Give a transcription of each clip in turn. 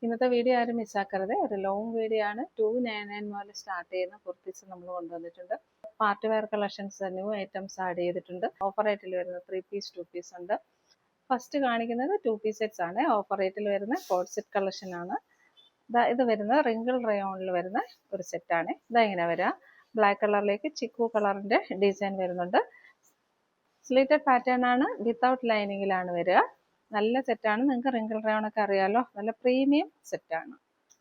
ഇന്നത്തെ വീഡിയോ ആരും മിസ്സാക്കരുത്. ഒരു ലോങ് വീഡിയോ ആണ്. 299 മുതൽ സ്റ്റാർട്ട് ചെയ്യുന്ന കുർത്തീസ് നമ്മൾ കൊണ്ടുവന്നിട്ടുണ്ട്. Party wear collections new items add ചെയ്തിട്ടുണ്ട്. ഓഫർ റേറ്റിൽ വരുന്ന 3 പീസ് 2 പീസ് ഉണ്ട്. ഫസ്റ്റ് കാണിക്കുന്നത് 2 പീസ് സെറ്റ്സ് ആണ്. ഓഫർ റേറ്റിൽ വരുന്ന കോഡ് സെറ്റ് കളക്ഷൻ ആണ്. ഇത് വരുന്നത് റിങ്കിൾ റയോണിൽ വരുന്ന ഒരു സെറ്റാണ്. ഇങ്ങനെ വരിക. ബ്ലാക്ക് കളറിലേക്ക് ചിക്കു കളറിന്റെ ഡിസൈൻ വരുന്നുണ്ട്. സ്ലീറ്റഡ് പാറ്റേൺ ആണ്. വിത്തൗട്ട് ലൈനിങ്ങിലാണ് വരിക. നല്ല സെറ്റാണ്. നിങ്ങൾക്ക് റിങ്കിൾ റയോൺ ഒക്കെ അറിയാലോ. നല്ല പ്രീമിയം സെറ്റാണ്.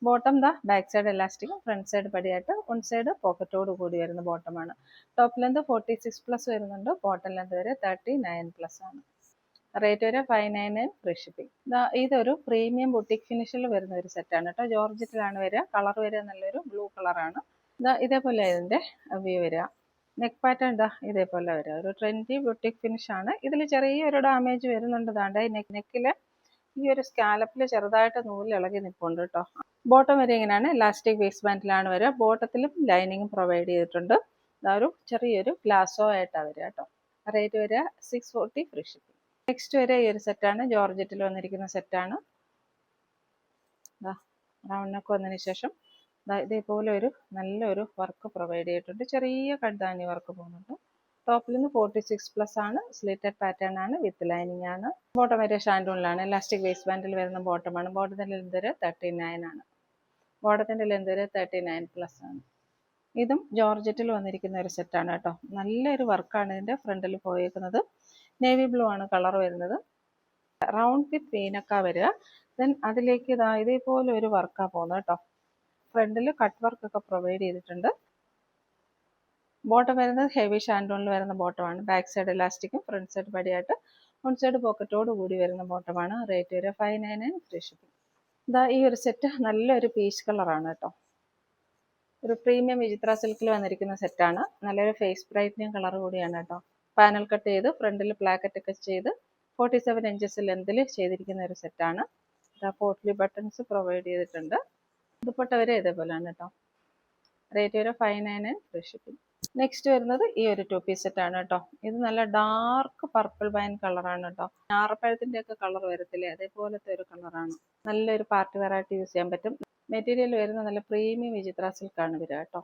ബോട്ടം ബാക്ക് സൈഡ് എലാസ്റ്റിക്കും ഫ്രണ്ട് സൈഡ് പടിയായിട്ട് വൺ സൈഡ് പോക്കറ്റോട് കൂടി വരുന്ന ബോട്ടമാണ്. ടോപ്പ് ലെന്ത് 46+ വരുന്നുണ്ട്. ബോട്ടം ലെന്ത് വരെ 39+ ആണ്. റേറ്റ് വരെ 599 ഫ്രീ ഷിപ്പിംഗ്. ഇതൊരു പ്രീമിയം ബുട്ടിക് ഫിനിഷിൽ വരുന്ന ഒരു സെറ്റാണ് കേട്ടോ. ജോർജറ്റിലാണ് വരിക. കളർ വരിക നല്ലൊരു ബ്ലൂ കളറാണ്. ഇതേപോലെ ഇതിന്റെ വ്യൂ വരിക. നെക്ക് പാറ്റേൺ ഇതേപോലെ വരിക. ഒരു ട്രെൻഡി ബുട്ടിക് ഫിനിഷ് ആണ്. ഇതിൽ ചെറിയൊരു ഡാമേജ് വരുന്നുണ്ട്. നെക്കില് ഈ ഒരു സ്കാലപ്പിൽ ചെറുതായിട്ട് നൂല് ഇളകി നിൽപ്പുണ്ട് കേട്ടോ. ബോട്ടം വരെ ഇങ്ങനെയാണ്. ഇലാസ്റ്റിക് വേസ്റ്റ് ബാൻഡിലാണ് വരിക. ബോട്ടത്തിലും ലൈനിങ്ങും പ്രൊവൈഡ് ചെയ്തിട്ടുണ്ട്. ഒരു ചെറിയൊരു ഗ്ലാസോ ആയിട്ടാണ് വരിക കേട്ടോ. റേറ്റ് വരിക 640 ഫ്രീ ഷിപ്പിംഗ്. നെക്സ്റ്റ് വരെ ഈ ഒരു സെറ്റാണ്. ജോർജറ്റിൽ വന്നിരിക്കുന്ന സെറ്റാണ്. റൗണ്ട് നെക്ക് വന്നതിന് ശേഷം ഇതേപോലെ ഒരു നല്ലൊരു വർക്ക് പ്രൊവൈഡ് ചെയ്തിട്ടുണ്ട്. ചെറിയ കഡ്ദാനി വർക്ക് പോകുന്നുണ്ട്. ടോപ്പിൽ നിന്ന് 46+ ആണ്. സ്ലിറ്റഡ് പാറ്റേൺ ആണ്. വിത്ത് ലൈനിങ് ആണ്. ബോട്ടം വരെ ഷാൻഡൂണിലാണ്. ഇലാസ്റ്റിക് വേസ്റ്റ് ബാൻഡിൽ വരുന്ന ബോട്ടമാണ്. ബോട്ടത്തിന്റെ ലെന്ത് വരെ 39 ആണ്. ബോട്ടത്തിന്റെ ലെന്ത് വരെ 39+ ആണ്. ഇതും ജോർജറ്റിൽ വന്നിരിക്കുന്ന ഒരു സെറ്റാണ് കേട്ടോ. നല്ലൊരു വർക്കാണ് ഇതിന്റെ ഫ്രണ്ടിൽ പോയേക്കുന്നത്. നേവി ബ്ലൂ ആണ് കളർ വരുന്നത്. റൗണ്ട് വിത്ത് വീനക്ക വരിക. ദെൻ അതിലേക്ക് ഇതേപോലെ ഒരു വർക്കാണ് പോകുന്നത് കേട്ടോ. ഫ്രണ്ടിൽ കട്ട് വർക്ക് ഒക്കെ പ്രൊവൈഡ് ചെയ്തിട്ടുണ്ട്. ബോട്ടം വരുന്നത് ഹെവി ഷാൻഡോണിൽ വരുന്ന ബോട്ടമാണ്. ബാക്ക് സൈഡ് ഇലാസ്റ്റിക്കും ഫ്രണ്ട് സൈഡ് പടിയായിട്ട് വൺ സൈഡ് പോക്കറ്റോട് കൂടി വരുന്ന ബോട്ടമാണ്. റേറ്റ് വരെ 599 ഫ്രീ ഷിപ്പിംഗ്. ഈ ഒരു സെറ്റ് നല്ലൊരു പീച്ച് കളറാണ് കേട്ടോ. ഒരു പ്രീമിയം വിചിത്ര സിൽക്കിൽ വന്നിരിക്കുന്ന സെറ്റാണ്. നല്ലൊരു ഫേസ് ബ്രൈറ്റനിങ് കളർ കൂടിയാണ് കേട്ടോ. പാനൽ കട്ട് ചെയ്ത് ഫ്രണ്ടിൽ പ്ലാക്കറ്റ് ഒക്കെ ചെയ്ത് 47 ഇഞ്ചസ് ലെന്തിൽ ചെയ്തിരിക്കുന്ന ഒരു സെറ്റാണ്. പോട്ട്ലി ബട്ടൺസ് പ്രൊവൈഡ് ചെയ്തിട്ടുണ്ട്. ദുപ്പട്ട വരെ ഇതേപോലെയാണ് കേട്ടോ. റേറ്റ് വരെ 599 ഫ്രീ ഷിപ്പിംഗ്. നെക്സ്റ്റ് വരുന്നത് ഈ ഒരു 2 പീസ് സെറ്റ് ആണ് കേട്ടോ. ഇത് നല്ല ഡാർക്ക് പർപ്പിൾ വൈൻ കളറാണ് കേട്ടോ. ഞാറപ്പഴത്തിന്റെ ഒക്കെ കളർ വരത്തില്ലേ, അതേപോലത്തെ ഒരു കളറാണ്. നല്ലൊരു പാർട്ടി വെയർ ആയിട്ട് യൂസ് ചെയ്യാൻ പറ്റും. മെറ്റീരിയൽ വരുന്ന നല്ല പ്രീമിയം വിചിത്ര സിൽക്കാണ് വരിക കേട്ടോ.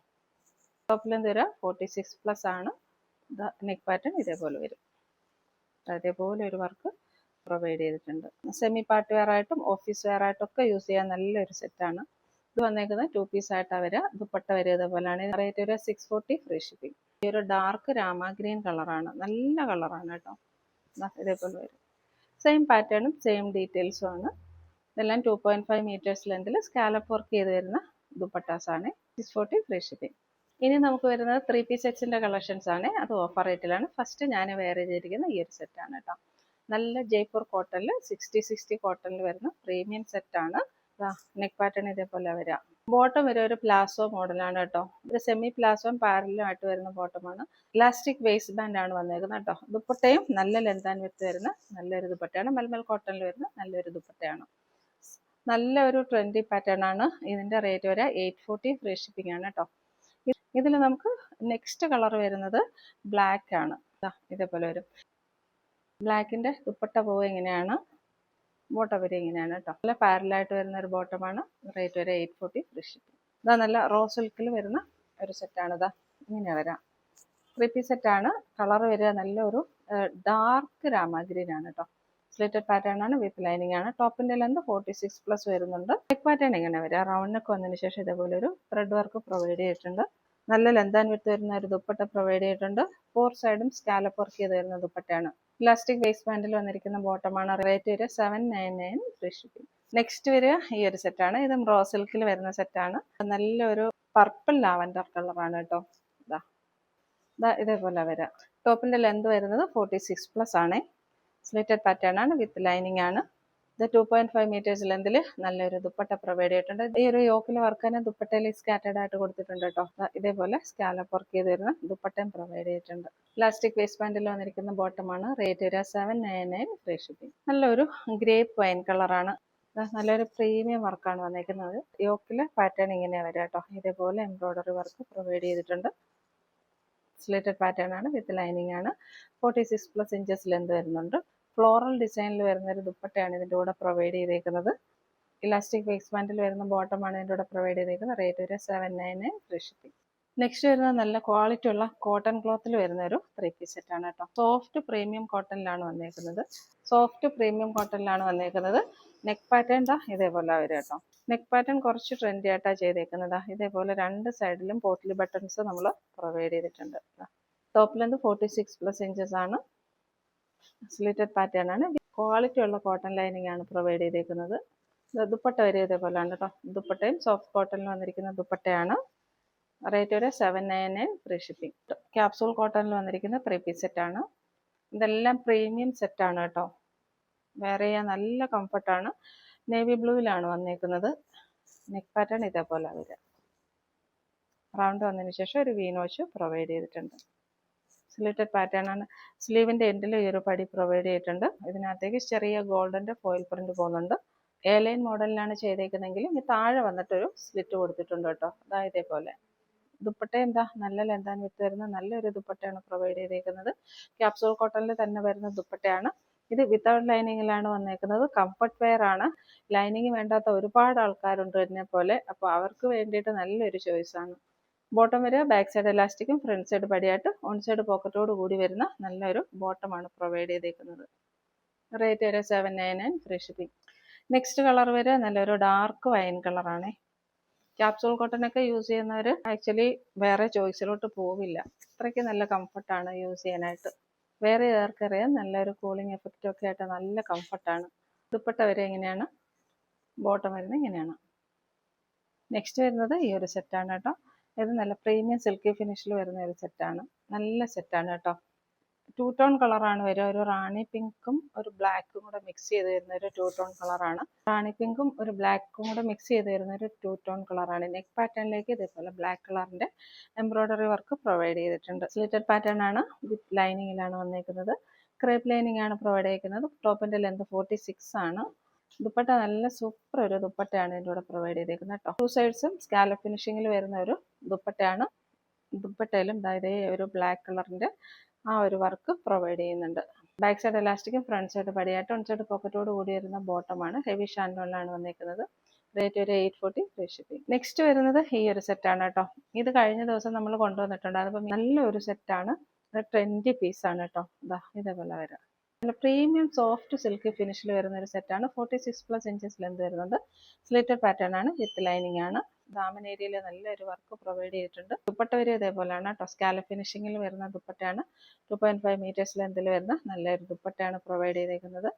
ടോപ്പ് ലെന്ത് വരിക 46+ ആണ്. നെക്ക് പാറ്റേൺ ഇതേപോലെ വരും. അതേപോലെ ഒരു വർക്ക് പ്രൊവൈഡ് ചെയ്തിട്ടുണ്ട്. സെമി പാർട്ടി വെയർ ആയിട്ടും ഓഫീസ് വെയർ ആയിട്ടും ഒക്കെ യൂസ് ചെയ്യാൻ നല്ലൊരു സെറ്റാണ്. ഇത് വന്നേക്കുന്നത് 2 പീസ് ആയിട്ടാണ് വരിക. ദുപ്പട്ട വരെ ഇതേപോലെയാണ്. റേറ്റ് വരെ 640 ഫ്രീ ഷിപ്പിംഗ്. ഈ ഒരു ഡാർക്ക് രാമ ഗ്രീൻ കളറാണ്. നല്ല കളറാണ് കേട്ടോ. ഇതേപോലെ വരും. സെയിം പാറ്റേണും സെയിം ഡീറ്റെയിൽസും ആണ്. ഇതെല്ലാം 2.5 മീറ്റേഴ്സ് ലെന്തിൽ സ്കാലപ്പ് വർക്ക് ചെയ്ത് വരുന്ന ദുപ്പട്ടാസ് ആണ്. 640 ഫ്രീ ഷിപ്പിംഗ്. ഇനി നമുക്ക് വരുന്നത് 3 പീസ് സെറ്റ്സിന്റെ കളക്ഷൻസ് ആണ്. അത് ഓഫർ റേറ്റിലാണ്. ഫസ്റ്റ് ഞാൻ വെയർ ചെയ്തിരിക്കുന്ന ഈ ഒരു സെറ്റാണ് കേട്ടോ. നല്ല ജയ്പൂർ കോട്ടണിൽ 60 കോട്ടണിൽ വരുന്ന പ്രീമിയം സെറ്റാണ്. നെക്ക് പാറ്റേൺ ഇതേപോലെ വരിക. ബോട്ടം വരെ ഒരു പ്ലാസോ മോഡലാണ് കേട്ടോ. ഇത് സെമി പ്ലാസോയും പാരലും ആയിട്ട് വരുന്ന ബോട്ടമാണ്. ഇലാസ്റ്റിക് വേസ്റ്റ് ബാൻഡ് ആണ് വന്നേക്കുന്നത് കേട്ടോ. ദുപ്പട്ടയും നല്ല ലെന്ത് ആൻഡ് വിഡ്ത്ത് വരുന്ന നല്ലൊരു ദുപ്പട്ടയാണ്. മൽമൽ കോട്ടണിൽ വരുന്ന നല്ലൊരു ദുപ്പട്ടയാണ്. നല്ല ഒരു ട്രെൻഡി പാറ്റേൺ ആണ്. ഇതിന്റെ റേറ്റ് വരെ 840 ഫ്രീ ഷിപ്പിംഗ് ആണ് കേട്ടോ. ഇതിൽ നമുക്ക് നെക്സ്റ്റ് കളർ വരുന്നത് ബ്ലാക്ക് ആണ്. ഇതേപോലെ വരും. ബ്ലാക്കിന്റെ ദുപ്പട്ട പോവുക ഇങ്ങനെയാണ്. ബോട്ടം വരെ ഇങ്ങനെയാണ് കേട്ടോ. നല്ല പാരലായിട്ട് വരുന്ന ഒരു ബോട്ടമാണ്. റേറ്റ് വരെ 840 ഫ്രീ ഷിപ്പിംഗ്. നല്ല റോസ് സിൽക്കിൽ വരുന്ന ഒരു സെറ്റാണ്. ഇങ്ങനെ വരാം. 3 പീസ് സെറ്റാണ്. കളർ വരിക നല്ലൊരു ഡാർക്ക് രാമ ഗ്രീൻ ആണ് കേട്ടോ. സ്ലിറ്റഡ് പാറ്റേൺ ആണ്. വിത്ത് ലൈനിങ് ആണ്. ടോപ്പിന്റെ ലെന്ത് 46+ വരുന്നുണ്ട്. നെക്ക് പാറ്റേൺ ഇങ്ങനെ വരിക. റൗണ്ട് നെക്ക് വന്നതിന് ശേഷം ഇതേപോലെ ഒരു ത്രെഡ് വർക്ക് പ്രൊവൈഡ് ചെയ്തിട്ടുണ്ട്. നല്ല ലെന്ത് ആൻഡ് വിഡ്ത്ത് വരുന്ന ഒരു ദുപ്പട്ട പ്രൊവൈഡ് ചെയ്തിട്ടുണ്ട്. 4 സൈഡും സ്കാലപ്പ് വർക്ക് ചെയ്ത് വരുന്ന ദുപ്പട്ടയാണ്. ഇലാസ്റ്റിക് വേസ്റ്റ് ബാൻഡിൽ വന്നിരിക്കുന്ന ബോട്ടമാണ്. റേറ്റ് വരിക 799 ഫ്രീ ഷിപ്പിംഗ്. നെക്സ്റ്റ് വരിക ഈ ഒരു സെറ്റാണ്. ഇതും റോസ് സിൽക്കിൽ വരുന്ന സെറ്റാണ്. നല്ലൊരു പർപ്പിൾ ലാവൻഡർ കളറാണ് കേട്ടോ. ഇതേപോലെ വരിക. ടോപ്പിന്റെ ലെന്ത് വരുന്നത് 46+ ആണ്. സ്ലിറ്റഡ് പാറ്റേൺ ആണ്. വിത്ത് ലൈനിങ് ആണ്. ഇത് 2.5 മീറ്റേഴ്സ് ലെന്തിൽ നല്ലൊരു ദുപ്പട്ട പ്രൊവൈഡ് ചെയ്തിട്ടുണ്ട്. ഈ ഒരു യോക്കിലെ വർക്ക് തന്നെ ദുപ്പട്ടയിൽ സ്കാറ്റേഡ് ആയിട്ട് കൊടുത്തിട്ടുണ്ട് കേട്ടോ. ഇതേപോലെ സ്കാലപ്പ് വർക്ക് ചെയ്ത് വരുന്ന ദുപ്പട്ടയും പ്രൊവൈഡ് ചെയ്തിട്ടുണ്ട്. ഇലാസ്റ്റിക് വേസ്റ്റ് ബാൻഡിൽ വന്നിരിക്കുന്ന ബോട്ടമാണ്. റേറ്റ് വരിക 799 ഫ്രീ ഷിപ്പിംഗ്. നല്ലൊരു ഗ്രേപ്പ് വൈൻ കളറാണ്. നല്ലൊരു പ്രീമിയം വർക്കാണ് വന്നിരിക്കുന്നത്. യോക്കിലെ പാറ്റേൺ ഇങ്ങനെ വരിക കേട്ടോ. ഇതേപോലെ എംബ്രോയിഡറി വർക്ക് പ്രൊവൈഡ് ചെയ്തിട്ടുണ്ട്. സ്ലിറ്റഡ് പാറ്റേൺ ആണ്. വിത്ത് ലൈനിങ് ആണ്. 46+ ഇഞ്ചസ് ലെന്ത് വരുന്നുണ്ട്. ഫ്ലോറൽ ഡിസൈനിൽ വരുന്ന ഒരു ദുപ്പട്ടയാണ് ഇതിൻ്റെ കൂടെ പ്രൊവൈഡ് ചെയ്തേക്കുന്നത്. ഇലാസ്റ്റിക് വേസ്റ്റ് ബാൻഡിൽ വരുന്ന ബോട്ടമാണ് ഇതിൻ്റെ കൂടെ പ്രൊവൈഡ് ചെയ്തേക്കുന്നത്. റേറ്റ് വരെ 799 ഫ്രീ ഷിപ്പിംഗ്. നെക്സ്റ്റ് വരുന്നത് നല്ല ക്വാളിറ്റി ഉള്ള കോട്ടൺ ക്ലോത്തിൽ വരുന്ന ഒരു 3-piece സെറ്റാണ് കേട്ടോ. സോഫ്റ്റ് പ്രീമിയം കോട്ടണിലാണ് വന്നേക്കുന്നത്. നെക്ക് പാറ്റേൺ ഇതേപോലെ വരും കേട്ടോ. നെക്ക് പാറ്റേൺ കുറച്ച് ട്രെൻഡി ആയിട്ടാണ് ചെയ്തേക്കുന്നത്. ഇതേപോലെ രണ്ട് സൈഡിലും പോട്ട്ലി ബട്ടൺസ് നമ്മൾ പ്രൊവൈഡ് ചെയ്തിട്ടുണ്ട്. ടോപ്പ് ലെന്ത് 46+ ഇഞ്ചസ് ആണ്. സ്ലിറ്റഡ് പാറ്റേൺ ആണ്. ക്വാളിറ്റി ഉള്ള കോട്ടൺ ലൈനിങ് ആണ് പ്രൊവൈഡ് ചെയ്തേക്കുന്നത്. ദുപ്പട്ട വരെ ഇതേപോലെയാണ് കേട്ടോ. ദുപ്പട്ടയും സോഫ്റ്റ് കോട്ടണിൽ വന്നിരിക്കുന്ന ദുപ്പട്ടയാണ്. റേറ്റ് വരെ 799 ഫ്രീ ഷിപ്പിംഗ്. ക്യാപ്സൂൾ കോട്ടണിൽ വന്നിരിക്കുന്ന 3-piece സെറ്റാണ്. ഇതെല്ലാം പ്രീമിയം സെറ്റാണ് കേട്ടോ. വെയർ ചെയ്യാൻ നല്ല കംഫർട്ടാണ്. നേവി ബ്ലൂവിലാണ് വന്നേക്കുന്നത്. നെക്ക് പാറ്റേൺ ഇതേപോലെ വരിക. റൗണ്ട് വന്നതിന് ശേഷം ഒരു വി നോച്ച് പ്രൊവൈഡ് ചെയ്തിട്ടുണ്ട്. സ്ലിറ്റഡ് പാറ്റേൺ ആണ്. സ്ലീവിൻ്റെ എൻഡിൽ ഈ ഒരു പടി പ്രൊവൈഡ് ചെയ്തിട്ടുണ്ട്. ഇതിനകത്തേക്ക് ചെറിയ ഗോൾഡൻ്റെ ഫോയിൽ പ്രിന്റ് പോകുന്നുണ്ട്. എ ലൈൻ മോഡലിലാണ് ചെയ്തേക്കുന്നതെങ്കിൽ ഈ താഴെ വന്നിട്ടൊരു സ്ലിറ്റ് കൊടുത്തിട്ടുണ്ട് കേട്ടോ. അതായത് ഇതേപോലെ. ദുപ്പട്ട നല്ല ലെന്താൻ വിട്ട് വരുന്ന നല്ലൊരു ദുപ്പട്ടയാണ് പ്രൊവൈഡ് ചെയ്തേക്കുന്നത്. ക്യാപ്സൂൾ കോട്ടണിൽ തന്നെ വരുന്ന ദുപ്പട്ടയാണ്. ഇത് വിത്തൗട്ട് ലൈനിങ്ങിലാണ് വന്നേക്കുന്നത്. കംഫർട്ട് വെയർ ആണ്. ലൈനിങ് വേണ്ടാത്ത ഒരുപാട് ആൾക്കാരുണ്ട് എന്നെ പോലെ. അപ്പോൾ അവർക്ക് വേണ്ടിയിട്ട് നല്ലൊരു ചോയ്സാണ്. ബോട്ടം വരെ ബാക്ക് സൈഡ് എലാസ്റ്റിക്കും ഫ്രണ്ട് സൈഡ് പടിയായിട്ട് ഓൺ സൈഡ് പോക്കറ്റോട് കൂടി വരുന്ന നല്ലൊരു ബോട്ടമാണ് പ്രൊവൈഡ് ചെയ്തേക്കുന്നത്. റേറ്റ് വരെ 799 ഫ്രീ ഷിപ്പിംഗ്. നെക്സ്റ്റ് കളർ വരെ നല്ലൊരു ഡാർക്ക് വൈൻ കളറാണേ. ക്യാപ്സൂൾ കോട്ടനൊക്കെ യൂസ് ചെയ്യുന്നവർ ആക്ച്വലി വേറെ ചോയ്സിലോട്ട് പോവില്ല. അത്രയ്ക്ക് നല്ല കംഫർട്ടാണ് യൂസ് ചെയ്യാനായിട്ട്. വേറെ ഏർക്കറിയാം നല്ലൊരു കൂളിംഗ് എഫക്റ്റൊക്കെ ആയിട്ട് നല്ല കംഫർട്ടാണ്. ദുപ്പട്ട വരെ ഇങ്ങനെയാണ്. ബോട്ടം വരുന്നത് ഇങ്ങനെയാണ്. നെക്സ്റ്റ് വരുന്നത് ഈ ഒരു സെറ്റാണ് കേട്ടോ. ഇത് നല്ല പ്രീമിയം സിൽക്കി ഫിനിഷിൽ വരുന്ന ഒരു സെറ്റാണ്. നല്ല സെറ്റാണ് കേട്ടോ. 2 ടോൺ കളറാണ് വരിക. ഒരു റാണി പിങ്കും ഒരു ബ്ലാക്കും കൂടെ മിക്സ് ചെയ്ത് വരുന്ന ഒരു 2 ടോൺ കളറാണ്. റാണി പിങ്കും ഒരു ബ്ലാക്കും കൂടെ മിക്സ് ചെയ്ത് വരുന്ന ഒരു 2 ടോൺ കളറാണ്. നെക്ക് പാറ്റേണിലേക്ക് ഇതേപോലെ ബ്ലാക്ക് കളറിന്റെ എംബ്രോയിഡറി വർക്ക് പ്രൊവൈഡ് ചെയ്തിട്ടുണ്ട്. സ്ലിറ്റഡ് പാറ്റേൺ ആണ്. വിത്ത് ലൈനിങ്ങിലാണ് വന്നേക്കുന്നത്. ക്രേപ്പ് ലൈനിങ് ആണ് പ്രൊവൈഡ് ചെയ്തിരിക്കുന്നത്. ടോപ്പിന്റെ ലെന്ത് 46 ആണ്. ദുപ്പട്ട നല്ല സൂപ്പർ ഒരു ദുപ്പട്ടയാണ് ഇതിൻ്റെ കൂടെ പ്രൊവൈഡ് ചെയ്തേക്കുന്നത് കേട്ടോ. 2 സൈഡ്സും സ്കാലപ്പ് ഫിനിഷിങ്ങിൽ വരുന്ന ഒരു ദുപ്പട്ടയാണ്. ദുപ്പട്ടയിലും ഇതേ ഒരു ബ്ലാക്ക് കളറിന്റെ ആ ഒരു വർക്ക് പ്രൊവൈഡ് ചെയ്യുന്നുണ്ട്. ബാക്ക് സൈഡ് എലാസ്റ്റിക്കും ഫ്രണ്ട് സൈഡ് പടിയായിട്ട് ഓൺ സൈഡ് പോക്കറ്റോട് കൂടി വരുന്ന ബോട്ടമാണ്. ഹെവി ഷാൻഡോണിലാണ് വന്നേക്കുന്നത്. റേറ്റ് ഒരു 840 ഫ്രീ ഷിപ്പിംഗ്. നെക്സ്റ്റ് വരുന്നത് ഈ ഒരു സെറ്റാണ് കേട്ടോ. ഇത് കഴിഞ്ഞ ദിവസം നമ്മൾ കൊണ്ടുവന്നിട്ടുണ്ട്. അതിപ്പോൾ നല്ലൊരു സെറ്റാണ്. ട്രെൻഡി പീസാണ് കേട്ടോ. ഇതേപോലെ വരാം. നല്ല പ്രീമിയം സോഫ്റ്റ് സിൽക്കി ഫിനിഷിൽ വരുന്ന ഒരു സെറ്റാണ്. 46+ ഇഞ്ചസ് ലെന്ത് വരുന്നുണ്ട്. സ്ലിറ്റഡ് പാറ്റേൺ ആണ്. വിത്ത് ലൈനിങ് ആണ്. ദാമൻ ഏരിയയിൽ നല്ലൊരു വർക്ക് പ്രൊവൈഡ് ചെയ്തിട്ടുണ്ട്. ദുപ്പട്ട വരെ ഇതേപോലെയാണ് കേട്ടോ. സ്കാലപ്പ് ഫിനിഷിങ്ങിൽ വരുന്ന ദുപ്പട്ടയാണ്. 2.5 മീറ്റേഴ്സ് ലെന്തിൽ വരുന്ന നല്ലൊരു ദുപ്പട്ടയാണ് പ്രൊവൈഡ് ചെയ്തേക്കുന്നത്.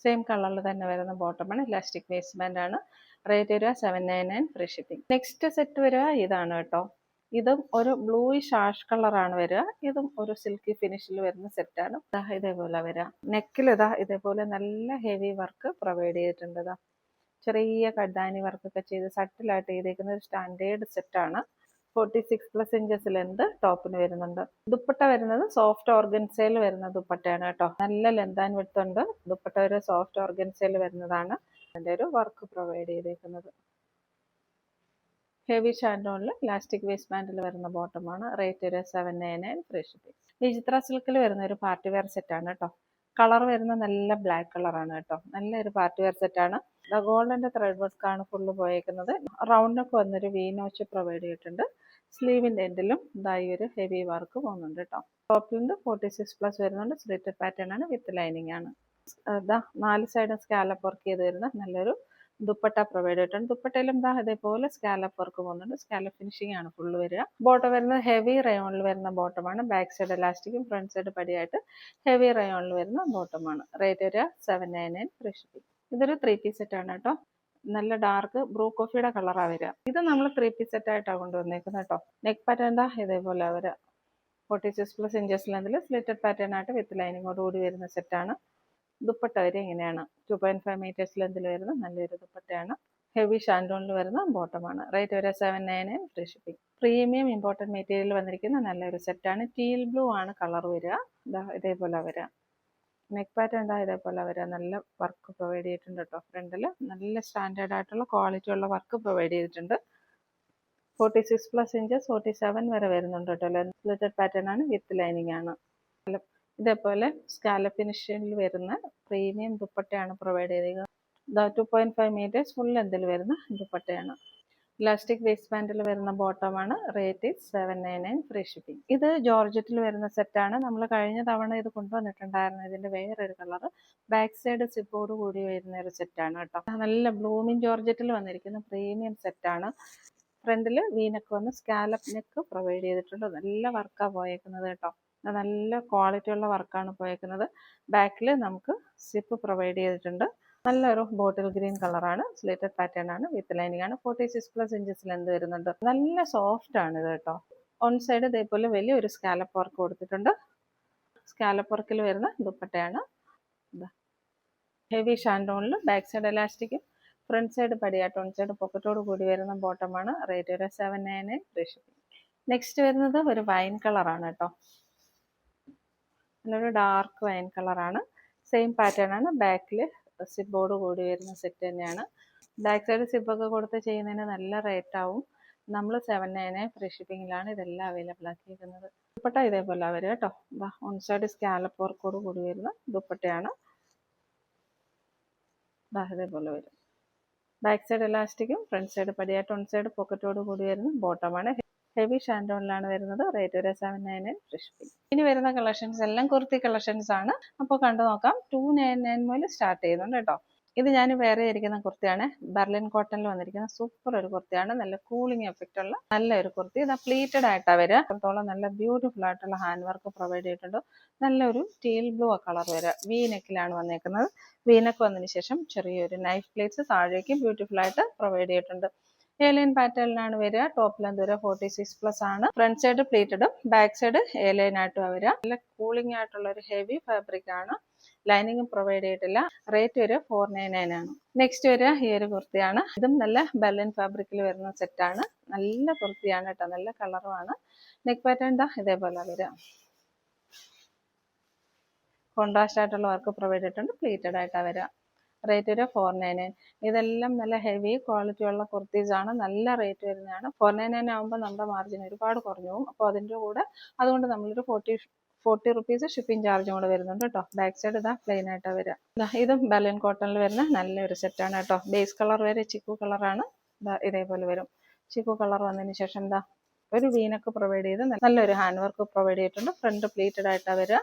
സെയിം കളറിൽ തന്നെ വരുന്ന ബോട്ടമാണ്. ഇലാസ്റ്റിക് വേസ്റ്റ് ബാൻഡ് ആണ്. റേറ്റ് വരിക 799 ഫ്രീ ഷിപ്പിംഗ്. നെക്സ്റ്റ് സെറ്റ് വരിക ഇതാണ് കേട്ടോ. ഇതും ഒരു ബ്ലൂയിഷ് ആഷ് കളറാണ് വരിക. ഇതും ഒരു സിൽക്കി ഫിനിഷിൽ വരുന്ന സെറ്റാണ്. ഇതേപോലെ വരിക. നെക്കിൽ ഇതേപോലെ നല്ല ഹെവി വർക്ക് പ്രൊവൈഡ് ചെയ്തിട്ടുണ്ട്. ചെറിയ കഡ്ദാനി വർക്കൊക്കെ ചെയ്ത് സട്ടിലായിട്ട് ചെയ്തേക്കുന്ന ഒരു സ്റ്റാൻഡേർഡ് സെറ്റാണ്. 46+ ഇഞ്ചസ് ലെന്ത് ടോപ്പിന് വരുന്നുണ്ട്. ദുപ്പട്ട വരുന്നത് സോഫ്റ്റ് ഓർഗൻസയിൽ വരുന്ന ദുപ്പട്ടയാണ് കേട്ടോ. നല്ല ലെന്ത് ആൻഡ് വിഡ്ത്ത് ഉണ്ട്. ദുപ്പട്ട ഒരു സോഫ്റ്റ് ഓർഗൻസയിൽ വരുന്നതാണ്. അതിൻ്റെ ഒരു വർക്ക് പ്രൊവൈഡ് ചെയ്തേക്കുന്നത്. ഹെവി ഷാൻഡോണിൽ ഇലാസ്റ്റിക് വേസ്റ്റ് ബാൻഡിൽ വരുന്ന ബോട്ടമാണ്. റേറ്റ് ഒരു 799 ഫ്രീ ഷിപ്പിംഗ്. വിചിത്ര സിൽക്കിൽ വരുന്ന ഒരു പാർട്ടി വെയർ സെറ്റാണ് കേട്ടോ. കളർ വരുന്ന നല്ല ബ്ലാക്ക് കളറാണ് കേട്ടോ. നല്ലൊരു പാർട്ടി വെയർ സെറ്റാണ്. ഗോൾഡന്റെ ത്രെഡ് വർക്ക് ആണ് ഫുള്ള് പോയേക്കുന്നത്. റൗണ്ടൊക്കെ വന്നൊരു വി നോച്ച് പ്രൊവൈഡ് ചെയ്തിട്ടുണ്ട്. സ്ലീവിന്റെ എൻഡിലും ഈ ഒരു ഹെവി വർക്ക് പോകുന്നുണ്ട് കേട്ടോ. ടോപ്പിൽ 46+ വരുന്നുണ്ട്. സ്ലിറ്റഡ് പാറ്റേൺ ആണ്. വിത്ത് ലൈനിങ് ആണ്. 4 സൈഡും സ്കാലപ്പ് വർക്ക് ചെയ്ത് വരുന്ന നല്ലൊരു ദുപ്പട്ട പ്രൊവൈഡ് ചെയ്തിട്ടുണ്ട്. ദുപ്പട്ടയിലും ഇതേപോലെ സ്കാലപ്പ് വർക്ക് പോകുന്നുണ്ട്. സ്കാലപ്പ് ഫിനിഷിംഗ് ആണ് ഫുള്ള് വരിക. ബോട്ടം വരുന്നത് ഹെവി റയോണിൽ വരുന്ന ബോട്ടമാണ്. ബാക്ക് സൈഡ് എലാസ്റ്റിക്കും ഫ്രണ്ട് സൈഡ് പടിയായിട്ട് ഹെവി റയോണിൽ വരുന്ന ബോട്ടമാണ്. റേറ്റ് വരിക 799 ഫ്രീ ഷിപ്പിംഗ്. ഇതൊരു 3-piece സെറ്റാണ് കേട്ടോ. നല്ല ഡാർക്ക് ബ്രൂ കോഫിയുടെ കളറാണ് വരിക. ഇത് നമ്മൾ 3-piece സെറ്റായിട്ടാണ് കൊണ്ടുവന്നേക്കുന്നത് കേട്ടോ. നെക്ക് പാറ്റേൺ ഇതേപോലെ വരിക. 46+ ഇഞ്ചസ് ലെന്തിൽ സ്ലിറ്റഡ് പാറ്റേൺ ആയിട്ട് വിത്ത് ലൈനിങ്ങോട് കൂടി വരുന്ന സെറ്റാണ്. ദുപ്പട്ട വരെ ഇങ്ങനെയാണ്. 2.5 മീറ്റേഴ്സ് ലെന്തിൽ വരുന്ന നല്ലൊരു ദുപ്പട്ടയാണ്. ഹെവി ഷാൻഡോണിൽ വരുന്ന ബോട്ടമാണ്. റേറ്റ് വരെ 799 free shipping. Premium important material വന്നിരിക്കുന്ന നല്ലൊരു സെറ്റാണ്. ടീൽ ബ്ലൂ ആണ് കളർ വരിക. ഇതേപോലെ വരിക. നെക്ക് പാറ്റേൺ ഇതേപോലെ വരിക. നല്ല വർക്ക് പ്രൊവൈഡ് ചെയ്തിട്ടുണ്ട് കേട്ടോ. ഫ്രണ്ടിൽ നല്ല സ്റ്റാൻഡേർഡ് ആയിട്ടുള്ള ക്വാളിറ്റി ഉള്ള വർക്ക് പ്രൊവൈഡ് ചെയ്തിട്ടുണ്ട്. 46+ ഇഞ്ചസ് 47 വരെ വരുന്നുണ്ട് കേട്ടോ. സ്ലിറ്റഡ് പാറ്റേൺ ആണ്. വിത്ത് ലൈനിങ് ആണ്. ഇതേപോലെ സ്കാലപ്പ് ഫിനിഷിൽ വരുന്ന പ്രീമിയം ദുപ്പട്ടയാണ് പ്രൊവൈഡ് ചെയ്തിരിക്കുന്നത്. ഇതാ 2.5 മീറ്റേഴ്സ് ഫുൾ ലെന്തിൽ വരുന്ന ദുപ്പട്ടയാണ്. ഇലാസ്റ്റിക് വേസ്റ്റ് ബാൻഡിൽ വരുന്ന ബോട്ടമാണ്. Rate 799 free shipping. ഇത് ജോർജറ്റിൽ വരുന്ന സെറ്റാണ്. നമ്മൾ കഴിഞ്ഞ തവണ ഇത് കൊണ്ടുവന്നിട്ടുണ്ടായിരുന്നു. ഇതിന്റെ വേറൊരു കളർ. ബാക്ക് സൈഡ് സിപ്പോട് കൂടി വരുന്ന ഒരു സെറ്റാണ് കേട്ടോ. നല്ല ബ്ലൂമിങ് ജോർജറ്റിൽ വന്നിരിക്കുന്ന പ്രീമിയം സെറ്റാണ്. ഫ്രണ്ടിൽ വീനക്ക് വന്ന് സ്കാലപ്പ് നെക്ക് പ്രൊവൈഡ് ചെയ്തിട്ടുണ്ട്. നല്ല വർക്കാണ് പോയേക്കുന്നത് കേട്ടോ. നല്ല ക്വാളിറ്റി ഉള്ള വർക്കാണ് പോയേക്കുന്നത്. ബാക്കിൽ നമുക്ക് സിപ്പ് പ്രൊവൈഡ് ചെയ്തിട്ടുണ്ട്. നല്ലൊരു ബോട്ടിൽ ഗ്രീൻ കളറാണ്. സ്ലേറ്റഡ് പാറ്റേൺ ആണ്. വിത്ത് ലൈനിങ് ആണ്. 46+ ഇഞ്ചസ് ലെന്ത് വരുന്നുണ്ട്. നല്ല സോഫ്റ്റ് ആണ് ഇത് കേട്ടോ. ഓൺ സൈഡ് ഇതേപോലെ വലിയൊരു സ്കാലപ്പ് വർക്ക് കൊടുത്തിട്ടുണ്ട്. സ്കാലപ്പ് വർക്കിൽ വരുന്ന ദുപ്പട്ടയാണ്. ഹെവി ഷാൻഡോണിൽ ബാക്ക് സൈഡ് എലാസ്റ്റിക്കും ഫ്രണ്ട് സൈഡ് പടിയാട്ട് ഓൺ സൈഡ് പോക്കറ്റോട് കൂടി വരുന്ന ബോട്ടമാണ്. റേറ്റ് ഒരു 799 ഫ്രീ ഷിപ്പിംഗ്. നെക്സ്റ്റ് വരുന്നത് ഒരു വൈൻ കളറാണ് കേട്ടോ. നല്ലൊരു ഡാർക്ക് വൈൻ കളറാണ്. സെയിം പാറ്റേൺ ആണ്. ബാക്കിൽ സിബോട് കൂടി വരുന്ന സെറ്റ് തന്നെയാണ്. ബാക്ക് സൈഡ് സിബൊക്കെ കൊടുത്ത് ചെയ്യുന്നതിന് നല്ല റേറ്റ് ആവും. നമ്മൾ 799 ഫ്രീ ഷിപ്പിങ്ങിലാണ് ഇതെല്ലാം അവൈലബിൾ ആക്കിയിരിക്കുന്നത്. ദുപ്പട്ട ഇതേപോലെ വരും കേട്ടോ. ഓൺ സൈഡ് സ്കാലപ്പ് വർക്കോട് കൂടി വരുന്ന ദുപ്പട്ടയാണ്. ഇതേപോലെ വരും. ബാക്ക് സൈഡ് എലാസ്റ്റിക്കും ഫ്രണ്ട് സൈഡ് പടിയാട്ട് ഓൺ സൈഡ് പോക്കറ്റോട് കൂടി വരുന്ന ബോട്ടമാണ്. ഹെവി ഷാൻഡോണിലാണ് വരുന്നത്. റേറ്റ് ഒരു 799 ഫ്രീ ഷിപ്പിംഗ്. ഇനി വരുന്ന കളക്ഷൻസ് എല്ലാം കുർത്തി കളക്ഷൻസ് ആണ്. അപ്പോൾ കണ്ടു നോക്കാം. 299 മുതൽ സ്റ്റാർട്ട് ചെയ്യുന്നുണ്ട് കേട്ടോ. ഇത് ഞാൻ വേറെ ഇരിക്കുന്ന കുർത്തിയാണ്. ബെർലിൻ കോട്ടണിൽ വന്നിരിക്കുന്ന സൂപ്പർ ഒരു കുർത്തിയാണ്. നല്ല കൂളിംഗ് എഫക്റ്റ് ഉള്ള നല്ലൊരു കുർത്തി. ഇത് പ്ലീറ്റഡ് ആയിട്ടാണ് വരിക. അത്രത്തോളം നല്ല ബ്യൂട്ടിഫുൾ ആയിട്ടുള്ള ഹാൻഡ് വർക്ക് പ്രൊവൈഡ് ചെയ്തിട്ടുണ്ട്. നല്ലൊരു ടീൽ ബ്ലൂ കളർ വരിക. വി നെക്കിലാണ് വന്നേക്കുന്നത്. വി നെക്ക് വന്നതിന് ശേഷം ചെറിയൊരു നൈഫ് പ്ലേറ്റ്സ് താഴേക്ക് ബ്യൂട്ടിഫുൾ ആയിട്ട് പ്രൊവൈഡ് ചെയ്തിട്ടുണ്ട്. എലൈൻ പാറ്റേണിലാണ് വരിക. ടോപ്പ് ലെന്ത് വരിക 46+ ആണ്. ഫ്രണ്ട് സൈഡ് പ്ലീറ്റഡും ബാക്ക് സൈഡ് എലൈൻ ആയിട്ട് വരിക. നല്ല കൂളിംഗ് ആയിട്ടുള്ള ഒരു ഹെവി ഫാബ്രിക് ആണ്. ലൈനിങ്ങും പ്രൊവൈഡ് ചെയ്തിട്ടില്ല. റേറ്റ് വരിക 499 ആണ്. നെക്സ്റ്റ് വരിക ഈ ഒരു കുർത്തിയാണ്. ഇതും നല്ല ബെർലിൻ ഫാബ്രിക്കിൽ വരുന്ന സെറ്റാണ്. നല്ല കുർത്തിയാണ് കേട്ടോ. നല്ല കളറുമാണ്. നെക്ക് പാറ്റേൺ ഇതേപോലെ വരിക. കോൺട്രാസ്റ്റ് ആയിട്ടുള്ള വർക്ക് പ്രൊവൈഡ് ചെയ്തിട്ടുണ്ട്. പ്ലീറ്റഡ് ആയിട്ടാണ് വരിക. റേറ്റ് വരിക 499. ഇതെല്ലാം നല്ല ഹെവി ക്വാളിറ്റി ഉള്ള കുർത്തീസ് ആണ്. നല്ല റേറ്റ് വരുന്നതാണ്. 499 ആകുമ്പോൾ നമ്മുടെ മാർജിൻ ഒരുപാട് കുറഞ്ഞു പോകും. അപ്പോൾ അതിൻ്റെ കൂടെ അതുകൊണ്ട് നമ്മളൊരു 40 റുപ്പീസ് ഷിപ്പിംഗ് ചാർജും കൂടെ വരുന്നുണ്ട് കേട്ടോ. ബാക്ക് സൈഡ് പ്ലെയിൻ ആയിട്ടാണ് വരിക. ഇതും ബെർലിൻ കോട്ടണിൽ വരുന്ന നല്ലൊരു സെറ്റാണ് കേട്ടോ. ബേസ് കളർ വരെ ചിക്കു കളറാണ്. ഇതേപോലെ വരും. ചിക്കു കളർ വന്നതിന് ശേഷം ഒരു വീനൊക്കെ പ്രൊവൈഡ് ചെയ്ത് നല്ലൊരു ഹാൻഡ് വർക്ക് പ്രൊവൈഡ് ചെയ്തിട്ടുണ്ട്. ഫ്രണ്ട് പ്ലീറ്റഡ് ആയിട്ടാണ് വരിക.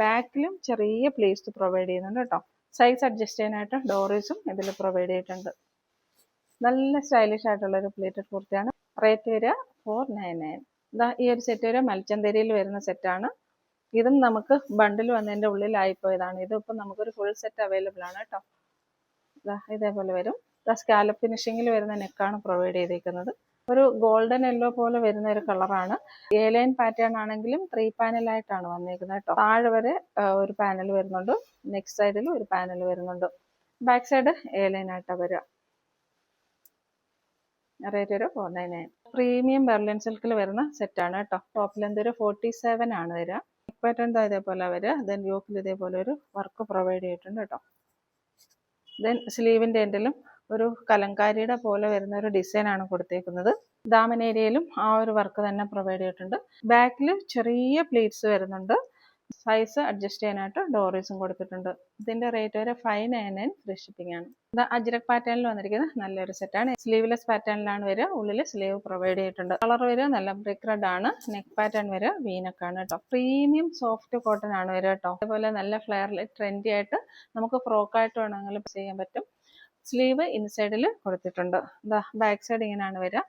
ബാക്കിലും ചെറിയ പ്ലേസ് പ്രൊവൈഡ് ചെയ്യുന്നുണ്ട് കേട്ടോ. സൈസ് അഡ്ജസ്റ്റ് ചെയ്യാനായിട്ട് ഡോറീസും ഇതിൽ പ്രൊവൈഡ് ചെയ്തിട്ടുണ്ട്. നല്ല സ്റ്റൈലിഷ് ആയിട്ടുള്ള ഒരു പ്ലേറ്റഡ് കുർത്തിയാണ്. റേറ്റ് വരിക 499. ഈ ഒരു സെറ്റ് വരിക മൽച്ചന്തേരിയിൽ വരുന്ന സെറ്റാണ്. ഇതും നമുക്ക് ബണ്ടിൽ വന്നതിൻ്റെ ഉള്ളിലായിപ്പോയതാണ്. ഇതിപ്പോൾ നമുക്കൊരു ഫുൾ സെറ്റ് അവൈലബിൾ ആണ് കേട്ടോ. ഇതേപോലെ വരും. സ്കാലപ്പ് ഫിനിഷിങ്ങിൽ വരുന്ന നെക്കാണ് പ്രൊവൈഡ് ചെയ്തിരിക്കുന്നത്. ഒരു ഗോൾഡൻ യെല്ലോ പോലെ വരുന്ന ഒരു കളറാണ്. എ ലൈൻ പാറ്റേൺ ആണെങ്കിലും 3 പാനലായിട്ടാണ് വന്നിരിക്കുന്നത് കേട്ടോ. താഴെ വരെ ഒരു പാനൽ വരുന്നുണ്ട്. നെക്സ്റ്റ് സൈഡിൽ ഒരു പാനൽ വരുന്നുണ്ട്. ബാക്ക് സൈഡ് എ ലൈൻ ആയിട്ടാണ് വരിക. റേറ്റ് ഒരു 499. പ്രീമിയം ബെർലിൻ സിൽക്കിൽ വരുന്ന സെറ്റാണ് കേട്ടോ. ടോപ്പ് ലെന്ത് ഒരു 47 ആണ് വരിക. പാറ്റേൺ ഇതേപോലെ വരിക. ദെൻ യോക്കിൽ ഇതേപോലെ ഒരു വർക്ക് പ്രൊവൈഡ് ചെയ്തിട്ടുണ്ട് കേട്ടോ. ദെൻ സ്ലീവിൻ്റെ എൻഡിലും ഒരു കലങ്കാരിയുടെ പോലെ വരുന്ന ഒരു ഡിസൈൻ ആണ് കൊടുത്തേക്കുന്നത്. ദാമൻ ഏരിയയിലും ആ ഒരു വർക്ക് തന്നെ പ്രൊവൈഡ് ചെയ്തിട്ടുണ്ട്. ബാക്കിൽ ചെറിയ പ്ലീറ്റ്സ് വരുന്നുണ്ട്. സൈസ് അഡ്ജസ്റ്റ് ചെയ്യാനായിട്ട് ഡോറീസും കൊടുത്തിട്ടുണ്ട്. ഇതിന്റെ റേറ്റ് വരെ 599 ഫ്രീ ഷിപ്പിംഗ് ആണ്. ഇത് അജ്രക് പാറ്റേണിൽ വന്നിരിക്കുന്ന നല്ലൊരു സെറ്റാണ്. സ്ലീവ്ലെസ് പാറ്റേണിലാണ് വരിക. ഉള്ളിൽ സ്ലീവ് പ്രൊവൈഡ് ചെയ്തിട്ടുണ്ട്. കളർ വരിക നല്ല ബ്രിക്ക് റെഡ് ആണ്. നെക്ക് പാറ്റേൺ വരിക വീനക്കാണ് കേട്ടോ. പ്രീമിയം സോഫ്റ്റ് കോട്ടൺ ആണ് വരിക കേട്ടോ. അതുപോലെ നല്ല ഫ്ലെയറിൽ ട്രെൻഡി ആയിട്ട് നമുക്ക് ഫ്രോക്കായിട്ട് വേണമെങ്കിൽ ചെയ്യാൻ പറ്റും. സ്ലീവ് ഇൻസൈഡിൽ കൊടുത്തിട്ടുണ്ട്. ബാക്ക് സൈഡ് ഇങ്ങനെയാണ് വരിക.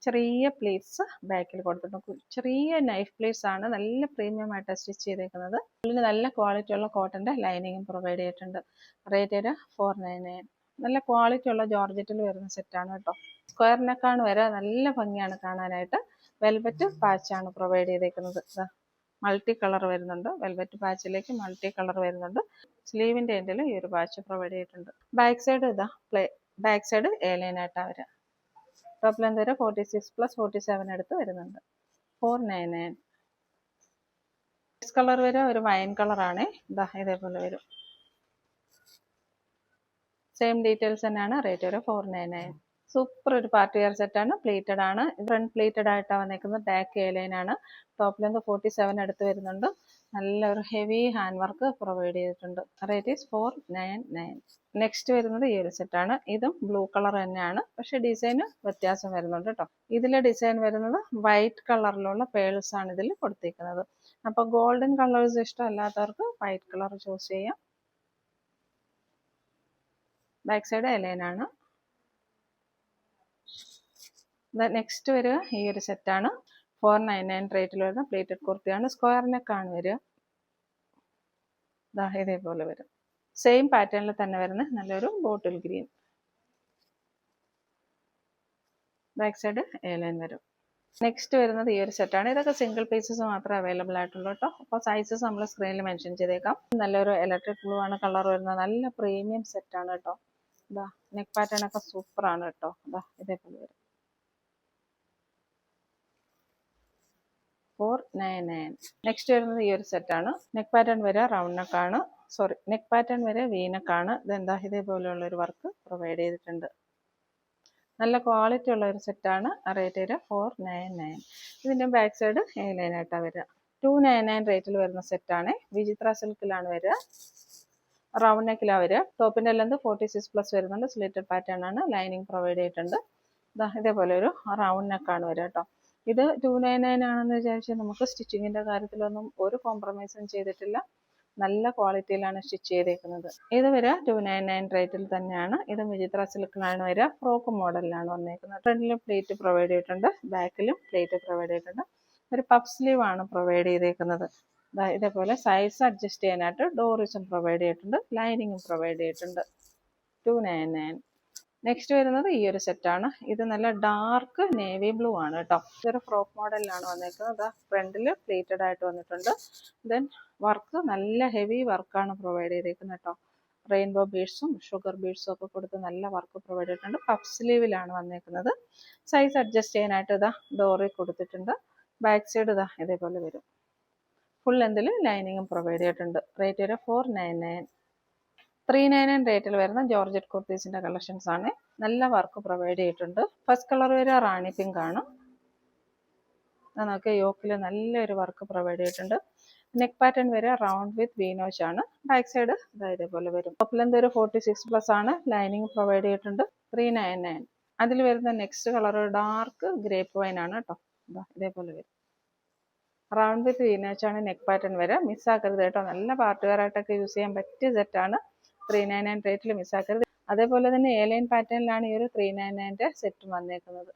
ചെറിയ പ്ലേറ്റ്സ് ബാക്കിൽ കൊടുത്തിട്ടുണ്ട്. ചെറിയ നൈഫ് പ്ലേറ്റ്സ് ആണ്. നല്ല പ്രീമിയം ആയിട്ട് സ്റ്റിച്ച് ചെയ്തേക്കുന്നത്. ഉള്ളിൽ നല്ല ക്വാളിറ്റി ഉള്ള കോട്ടന്റെ ലൈനിങ്ങും പ്രൊവൈഡ് ചെയ്തിട്ടുണ്ട്. റേറ്റ് ഒരു 499. നല്ല ക്വാളിറ്റി ഉള്ള ജോർജറ്റിൽ വരുന്ന സെറ്റാണ് കേട്ടോ. സ്ക്വയർ നെക്കാണ് വരിക. നല്ല ഭംഗിയാണ് കാണാനായിട്ട്. വെൽവെറ്റ് പാച്ചാണ് പ്രൊവൈഡ് ചെയ്തേക്കുന്നത്. മൾട്ടി കളർ വരുന്നുണ്ട്. വെൽവെറ്റ് പാച്ചിലേക്ക് മൾട്ടി കളർ വരുന്നുണ്ട്. സ്ലീവിന്റെ എൻഡിൽ ഈ ഒരു പാച്ച് പ്രൊവൈഡ് ചെയ്തിട്ടുണ്ട്. Back side back side A line ആയിട്ടാണ് വരിക. ടോപ്പ് ലെന്ത് വരെ 46 + 47 എടുത്ത് വരുന്നുണ്ട്. 499. കളർ വരെ ഒരു വൈൻ കളറാണ്. ഇതേപോലെ വരും. സെയിം ഡീറ്റെയിൽസ് തന്നെയാണ്. റേറ്റ് വരെ 499. സൂപ്പർ ഒരു പാർട്ടി വെയർ സെറ്റാണ്. പ്ലീറ്റഡ് ആണ്. ഫ്രണ്ട് പ്ലീറ്റഡ് ആയിട്ടാണ് വന്നേക്കുന്നത്. ബാക്ക് എ ലൈൻ ആണ്. ടോപ്പ് ലെന്ത് 47 അടുത്ത് വരുന്നുണ്ട്. നല്ലൊരു ഹെവി ഹാൻഡ് വർക്ക് പ്രൊവൈഡ് ചെയ്തിട്ടുണ്ട്. Rate is 499. നെക്സ്റ്റ് വരുന്നത് ഈ ഒരു സെറ്റാണ്. ഇതും ബ്ലൂ കളർ തന്നെയാണ്, പക്ഷെ ഡിസൈന് വ്യത്യാസം വരുന്നുണ്ട് കേട്ടോ. ഇതിലെ ഡിസൈൻ വരുന്നത് വൈറ്റ് കളറിലുള്ള പേൾസ് ആണ് ഇതിൽ കൊടുത്തിരിക്കുന്നത്. അപ്പോൾ ഗോൾഡൻ കളേഴ്സ് ഇഷ്ടമല്ലാത്തവർക്ക് വൈറ്റ് കളർ ചൂസ് ചെയ്യാം. ബാക്ക് സൈഡ് എ ലൈൻ ആണ്. നെക്സ്റ്റ് വരിക ഈ ഒരു സെറ്റാണ്. 499 റേറ്റിൽ വരുന്ന പ്ലേറ്റഡ് കുർത്തിയാണ്. സ്ക്വയർ നെക്കാണ് വരിക. ഇതേപോലെ വരും. സെയിം പാറ്റേണിൽ തന്നെ വരുന്ന നല്ലൊരു bottle green. Back side A line വരും. നെക്സ്റ്റ് വരുന്നത് ഈ ഒരു സെറ്റാണ്. ഇതൊക്കെ സിംഗിൾ പീസസ് മാത്രമേ അവൈലബിൾ ആയിട്ടുള്ളൂ കേട്ടോ. അപ്പോൾ സൈസസ് നമ്മൾ സ്ക്രീനിൽ മെൻഷൻ ചെയ്തേക്കാം. നല്ലൊരു ഇലക്ട്രിക് ബ്ലൂ ആണ് കളർ വരുന്നത്. നല്ല പ്രീമിയം സെറ്റാണ് കേട്ടോ. നെക്ക് പാറ്റേൺ ഒക്കെ സൂപ്പർ ആണ് കേട്ടോ. ഇതേപോലെ വരും. 499. നെക്സ്റ്റ് വരുന്നത് ഈ ഒരു സെറ്റാണ്. നെക്ക് പാറ്റേൺ വരെ റൗണ്ട് നെക്കാണ്. നെക്ക് പാറ്റേൺ വരെ വീനക്കാണ്. ഇതെന്താ ഇതേപോലെയുള്ള ഒരു വർക്ക് പ്രൊവൈഡ് ചെയ്തിട്ടുണ്ട്. നല്ല ക്വാളിറ്റി ഉള്ള ഒരു സെറ്റാണ്. റേറ്റ് വരിക 499. ഇതിൻ്റെ ബാക്ക് സൈഡ് എ ലൈൻ ആയിട്ടാണ് വരിക. 299 റേറ്റിൽ വരുന്ന സെറ്റാണ്. വിചിത്ര സിൽക്കിലാണ് വരിക. റൗണ്ട് നെക്കിലാണ് വരിക. ടോപ്പിൻ്റെ ലെന്ത് 46+ വരുന്നുണ്ട്. സ്ലിറ്റഡ് പാറ്റേൺ ആണ്. ലൈനിങ് പ്രൊവൈഡ് ചെയ്തിട്ടുണ്ട്. ഇതേപോലെ ഒരു റൗണ്ട് നെക്കാണ് വരിക കേട്ടോ. ഇത് 299 ആണെന്ന് വിചാരിച്ച് നമുക്ക് സ്റ്റിച്ചിങ്ങിൻ്റെ കാര്യത്തിലൊന്നും ഒരു കോംപ്രമൈസും ചെയ്തിട്ടില്ല. നല്ല ക്വാളിറ്റിയിലാണ് സ്റ്റിച്ച് ചെയ്തേക്കുന്നത്. ഇത് വരിക 299 റേറ്റിൽ തന്നെയാണ്. ഇത് വിചിത്ര സിൽക്കിലാണ് വരിക. ഫ്രോക്ക് മോഡലിലാണ് വന്നേക്കുന്നത്. ഫ്രണ്ടിലും പ്ലേറ്റ് പ്രൊവൈഡ് ചെയ്തിട്ടുണ്ട്. ബാക്കിലും പ്ലേറ്റ് പ്രൊവൈഡ് ചെയ്തിട്ടുണ്ട്. ഒരു പഫ് സ്ലീവ് ആണ് പ്രൊവൈഡ് ചെയ്തേക്കുന്നത്. ഇതേപോലെ സൈസ് അഡ്ജസ്റ്റ് ചെയ്യാനായിട്ട് ഡോറിസും പ്രൊവൈഡ് ചെയ്തിട്ടുണ്ട്. ലൈനിങ്ങും പ്രൊവൈഡ് ചെയ്തിട്ടുണ്ട്. 299. നെക്സ്റ്റ് വരുന്നത് ഈ ഒരു സെറ്റാണ്. ഇത് നല്ല ഡാർക്ക് നേവി ബ്ലൂ ആണ് കേട്ടോ. ഇതൊരു ഫ്രോക്ക് മോഡലിലാണ് വന്നേക്കുന്നത്. ഫ്രണ്ടിൽ പ്ലേറ്റഡ് ആയിട്ട് വന്നിട്ടുണ്ട്. ദെൻ വർക്ക് നല്ല ഹെവി വർക്കാണ് പ്രൊവൈഡ് ചെയ്തേക്കുന്നത് കേട്ടോ. റെയിൻബോ ബീഡ്സും ഷുഗർ ബീഡ്സും ഒക്കെ കൊടുത്ത് നല്ല വർക്ക് പ്രൊവൈഡ് ചെയ്തിട്ടുണ്ട്. പഫ് സ്ലീവിലാണ് വന്നേക്കുന്നത്. സൈസ് അഡ്ജസ്റ്റ് ചെയ്യാനായിട്ട് ഡോറി കൊടുത്തിട്ടുണ്ട്. ബാക്ക് സൈഡ് ഇതേപോലെ വരും. ഫുൾ ലെന്തിൽ ലൈനിങ്ങും പ്രൊവൈഡ് ചെയ്തിട്ടുണ്ട്. റേറ്റ് വരെ 499. 399 റേറ്റിൽ വരുന്ന ജോർജറ്റ് കുർത്തീസിൻ്റെ കളക്ഷൻസ് ആണ്. നല്ല വർക്ക് പ്രൊവൈഡ് ചെയ്തിട്ടുണ്ട്. ഫസ്റ്റ് കളർ വരെ റാണി പിങ്ക് ആണ്. നമുക്ക് യോക്കിൽ നല്ലൊരു വർക്ക് പ്രൊവൈഡ് ചെയ്തിട്ടുണ്ട്. നെക്ക് പാറ്റേൺ വരെ റൗണ്ട് വിത്ത് വീനോച്ച് ആണ്. ബാക്ക് സൈഡ് ഇതേപോലെ വരും. ടോപ്പ് ലെന്ത് ഒരു 46+ ആണ്. ലൈനിങ് പ്രൊവൈഡ് ചെയ്തിട്ടുണ്ട്. 399. അതിൽ വരുന്ന next colour dark grape wine ആണ് കേട്ടോ. ഇതേപോലെ വരും. റൗണ്ട് വിത്ത് വീനോച്ച് ആണ് നെക്ക് പാറ്റേൺ വരെ. മിസ്സാക്കരുത് കേട്ടോ. നല്ല പാർട്ടി വെയർ ആയിട്ടൊക്കെ യൂസ് ചെയ്യാൻ പറ്റിയ സെറ്റാണ്. 399 റേറ്റിൽ മിസ്സാക്കരുത്. അതേപോലെ തന്നെ എ ലൈൻ പാറ്റേണിലാണ് ഈ ഒരു 399 സെറ്റ് വന്നേക്കുന്നത്.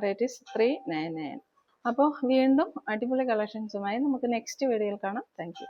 Rate is 399. അപ്പോൾ വീണ്ടും അടിപൊളി കളക്ഷൻസുമായി നമുക്ക് നെക്സ്റ്റ് വീഡിയോയിൽ കാണാം. Thank you.